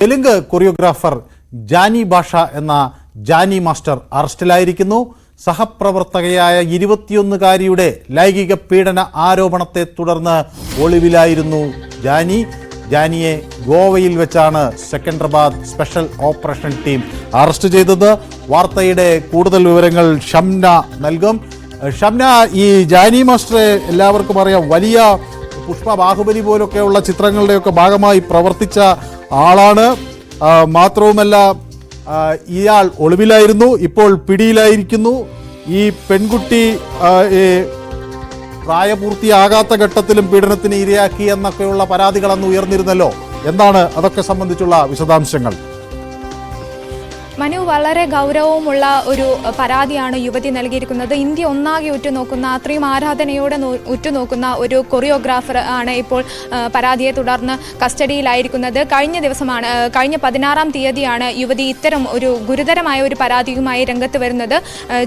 Telugu choreographer Jani ഭാഷ എന്ന Jani master അറസ്റ്റിലായിരിക്കുന്നു. സഹപ്രവർത്തകയായ 21-കാരിയുടെ ലൈംഗിക പീഡന ആരോപണത്തെ തുടർന്ന് ഒളിവിലായിരുന്നു ജാനിയെ ഗോവയിൽ വെച്ചാണ് Secunderabad special operation team arrest ചെയ്തത്. വാർത്തയുടെ കൂടുതൽ വിവരങ്ങൾ ഷംന നൽകും. ഷംന, ഈ ജാനി മാസ്റ്ററെ എല്ലാവർക്കും അറിയാം, വലിയ പുഷ്പ, ബാഹുബലി പോലൊക്കെയുള്ള ചിത്രങ്ങളുടെയൊക്കെ ഭാഗമായി പ്രവർത്തിച്ച ആളാണ്. മാത്രവുമല്ല, ഇയാൾ ഒളിവിലായിരുന്നു, ഇപ്പോൾ പിടിയിലായിരിക്കുന്നു. ഈ പെൺകുട്ടി പ്രായപൂർത്തിയാകാത്ത ഘട്ടത്തിലും പീഡനത്തിന് ഇരയാക്കി എന്നൊക്കെയുള്ള പരാതികൾ അന്ന് ഉയർന്നിരുന്നല്ലോ. എന്താണ് അതൊക്കെ സംബന്ധിച്ചുള്ള വിശദാംശങ്ങൾ? മനു, വളരെ ഗൗരവമുള്ള ഒരു പരാതിയാണ് യുവതി നൽകിയിരിക്കുന്നത്. ഇന്ത്യ ഒന്നാകെ ഉറ്റുനോക്കുന്ന, അത്രയും ആരാധനയോടെ ഉറ്റുനോക്കുന്ന ഒരു കൊറിയോഗ്രാഫർ ആണ് ഇപ്പോൾ പരാതിയെ തുടർന്ന് കസ്റ്റഡിയിലായിരിക്കുന്നത്. കഴിഞ്ഞ 16-ാം തീയതിയാണ് യുവതി ഇത്തരം ഒരു ഗുരുതരമായ ഒരു പരാതിയുമായി രംഗത്ത് വരുന്നത്.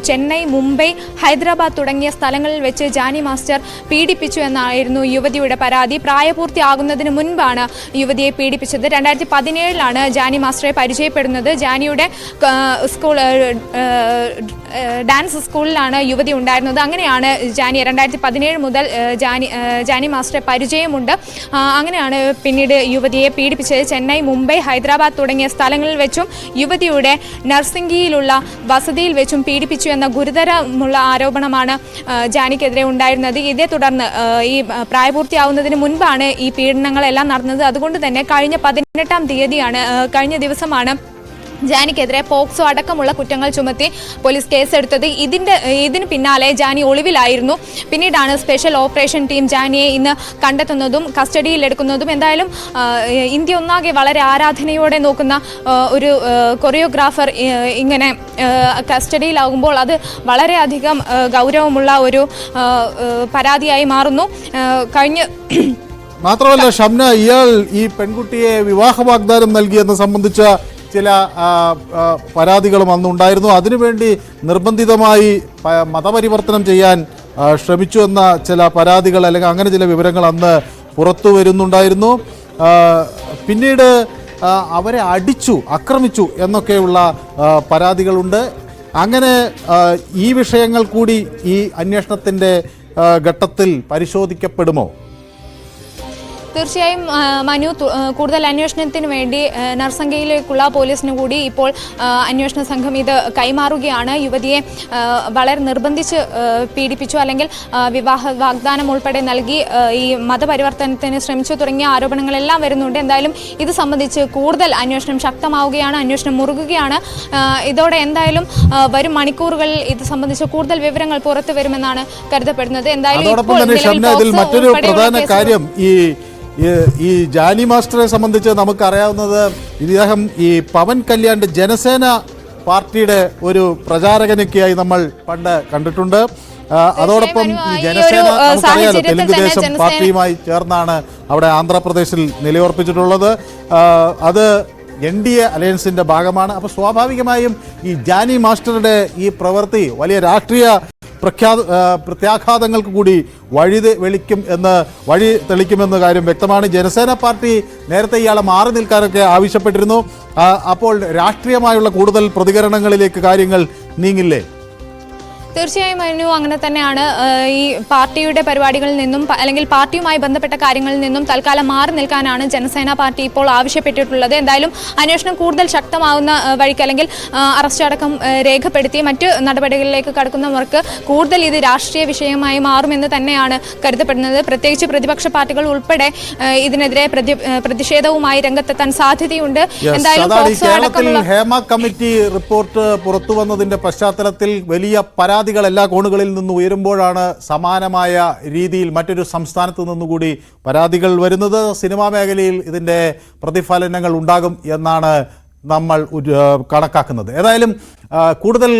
ചെന്നൈ, മുംബൈ, ഹൈദരാബാദ് തുടങ്ങിയ സ്ഥലങ്ങളിൽ വെച്ച് ജാനി മാസ്റ്റർ പീഡിപ്പിച്ചു എന്നായിരുന്നു യുവതിയുടെ പരാതി. പ്രായപൂർത്തിയാകുന്നതിന് മുൻപാണ് യുവതിയെ പീഡിപ്പിച്ചത്. 2017-ലാണ് ജാനി മാസ്റ്ററെ പരിചയപ്പെടുന്നത്. ജാനിയുടെ ഡാൻസ് സ്കൂളിലാണ് യുവതി ഉണ്ടായിരുന്നത്. അങ്ങനെയാണ് ജാനി 2017 മുതൽ ജാനി മാസ്റ്ററെ പരിചയമുണ്ട്. അങ്ങനെയാണ് പിന്നീട് യുവതിയെ പീഡിപ്പിച്ചത്. ചെന്നൈ, മുംബൈ, ഹൈദരാബാദ് തുടങ്ങിയ സ്ഥലങ്ങളിൽ വെച്ചും യുവതിയുടെ നർസിംഗിയിലുള്ള വസതിയിൽ വെച്ചും പീഡിപ്പിച്ചു എന്ന ഗുരുതരമുള്ള ആരോപണമാണ് ജാനിക്കെതിരെ ഉണ്ടായിരുന്നത്. ഇതേ തുടർന്ന് ഈ പ്രായപൂർത്തിയാവുന്നതിന് മുൻപാണ് ഈ പീഡനങ്ങളെല്ലാം നടന്നത്. അതുകൊണ്ട് തന്നെ കഴിഞ്ഞ 18-ാം തീയതിയാണ്, കഴിഞ്ഞ ദിവസമാണ് ജാനിക്കെതിരെ പോക്സോ അടക്കമുള്ള കുറ്റങ്ങൾ ചുമത്തി പോലീസ് കേസെടുത്തത്. ഇതിന് പിന്നാലെ ജാനി ഒളിവിലായിരുന്നു. പിന്നീടാണ് സ്പെഷ്യൽ ഓപ്പറേഷൻ ടീം ജാനിയെ ഇന്ന് കണ്ടെത്തുന്നതും കസ്റ്റഡിയിലെടുക്കുന്നതും. എന്തായാലും ഇന്ത്യ ഒന്നാകെ വളരെ ആരാധനയോടെ നോക്കുന്ന ഒരു കൊറിയോഗ്രാഫർ ഇങ്ങനെ കസ്റ്റഡിയിലാകുമ്പോൾ അത് വളരെയധികം ഗൗരവമുള്ള ഒരു പരാതിയായി മാറുന്നു. മാത്രമല്ല ഷംന, ഇയാൾ ഈ പെൺകുട്ടിയെ വിവാഹ വാഗ്ദാനം നൽകിയെന്ന് സംബന്ധിച്ച ചില പരാതികളും അന്നുണ്ടായിരുന്നു. അതിനുവേണ്ടി നിർബന്ധിതമായി മതപരിവർത്തനം ചെയ്യാൻ ശ്രമിച്ചു എന്ന ചില പരാതികൾ, അല്ലെങ്കിൽ അങ്ങനെ ചില വിവരങ്ങൾ അന്ന് പുറത്തു വരുന്നുണ്ടായിരുന്നു. പിന്നീട് അവരെ ആക്രമിച്ചു എന്നൊക്കെയുള്ള പരാതികളുണ്ട്. അങ്ങനെ ഈ വിഷയങ്ങൾ കൂടി ഈ അന്വേഷണത്തിൻ്റെ ഘട്ടത്തിൽ പരിശോധിക്കപ്പെടുമോ? തീർച്ചയായും മനു, കൂടുതൽ അന്വേഷണത്തിന് വേണ്ടി നർസംഗയിലേക്കുള്ള പോലീസിന് കൂടി ഇപ്പോൾ അന്വേഷണ സംഘം ഇത് കൈമാറുകയാണ്. യുവതിയെ വളരെ നിർബന്ധിച്ച് പീഡിപ്പിച്ചു, അല്ലെങ്കിൽ വിവാഹ വാഗ്ദാനം ഉൾപ്പെടെ നൽകി ഈ മതപരിവർത്തനത്തിന് ശ്രമിച്ചു തുടങ്ങിയ ആരോപണങ്ങളെല്ലാം വരുന്നുണ്ട്. എന്തായാലും ഇത് സംബന്ധിച്ച് കൂടുതൽ അന്വേഷണം ശക്തമാവുകയാണ്, അന്വേഷണം മുറുകുകയാണ്. ഇതോടെ എന്തായാലും വരും മണിക്കൂറുകളിൽ ഇത് സംബന്ധിച്ച് കൂടുതൽ വിവരങ്ങൾ പുറത്തു വരുമെന്നാണ് കരുതപ്പെടുന്നത്. എന്തായാലും മറ്റൊരു പ്രധാന കാര്യം, ഈ ജാനി മാസ്റ്ററെ സംബന്ധിച്ച് നമുക്കറിയാവുന്നത്, ഇദ്ദേഹം ഈ പവൻ കല്യാണിന്റെ ജനസേന പാർട്ടിയുടെ ഒരു പ്രചാരകനൊക്കെയായി നമ്മൾ പണ്ട് കണ്ടിട്ടുണ്ട്. അതോടൊപ്പം ഈ ജനസേന നമുക്കറിയാലോ, തെലുങ്ക് ദേശം പാർട്ടിയുമായി ചേർന്നാണ് അവിടെ ആന്ധ്രാപ്രദേശിൽ നിലയുറപ്പിച്ചിട്ടുള്ളത്. അത് NDA അലയൻസിന്റെ ഭാഗമാണ്. അപ്പോൾ സ്വാഭാവികമായും ഈ ജാനി മാസ്റ്ററുടെ ഈ പ്രവൃത്തി വലിയ രാഷ്ട്രീയ പ്രത്യാഘാതങ്ങൾക്ക് കൂടി വഴി തെളിക്കുമെന്ന കാര്യം വ്യക്തമാണ്. ജനസേന പാർട്ടി നേരത്തെ ഇയാളെ മാറി നിൽക്കാനൊക്കെ ആവശ്യപ്പെട്ടിരുന്നു. അപ്പോൾ രാഷ്ട്രീയമായുള്ള കൂടുതൽ പ്രതികരണങ്ങളിലേക്ക് കാര്യങ്ങൾ നീങ്ങില്ലേ? തീർച്ചയായും മനു, അങ്ങനെ തന്നെയാണ്. ഈ പാർട്ടിയുടെ പരിപാടികളിൽ നിന്നും, അല്ലെങ്കിൽ പാർട്ടിയുമായി ബന്ധപ്പെട്ട കാര്യങ്ങളിൽ നിന്നും തൽക്കാലം മാറി നിൽക്കാനാണ് ജനസേന പാർട്ടി ഇപ്പോൾ ആവശ്യപ്പെട്ടിട്ടുള്ളത്. എന്തായാലും അന്വേഷണം കൂടുതൽ ശക്തമാവുന്ന വഴിക്ക്, അല്ലെങ്കിൽ അറസ്റ്റ് അടക്കം രേഖപ്പെടുത്തി മറ്റ് നടപടികളിലേക്ക് കടക്കുന്നവർക്ക് കൂടുതൽ ഇത് രാഷ്ട്രീയ വിഷയമായി മാറുമെന്ന് തന്നെയാണ് കരുതപ്പെടുന്നത്. പ്രത്യേകിച്ച് പ്രതിപക്ഷ പാർട്ടികൾ ഉൾപ്പെടെ ഇതിനെതിരെ പ്രതിഷേധവുമായി രംഗത്തെത്താൻ സാധ്യതയുണ്ട്. എന്തായാലും ഹേമ കമ്മിറ്റി റിപ്പോർട്ട് പുറത്തു വന്നതിന്റെ പശ്ചാത്തലത്തിൽ വലിയ പരാതികൾ എല്ലാ കോണുകളിൽ നിന്ന് ഉയരുമ്പോഴാണ് സമാനമായ രീതിയിൽ മറ്റൊരു സംസ്ഥാനത്ത് നിന്നുകൂടി പരാതികൾ വരുന്നത്. സിനിമാ മേഖലയിൽ ഇതിൻ്റെ പ്രതിഫലനങ്ങൾ ഉണ്ടാകും എന്നാണ് നമ്മൾ കണക്കാക്കുന്നത്. ഏതായാലും കൂടുതൽ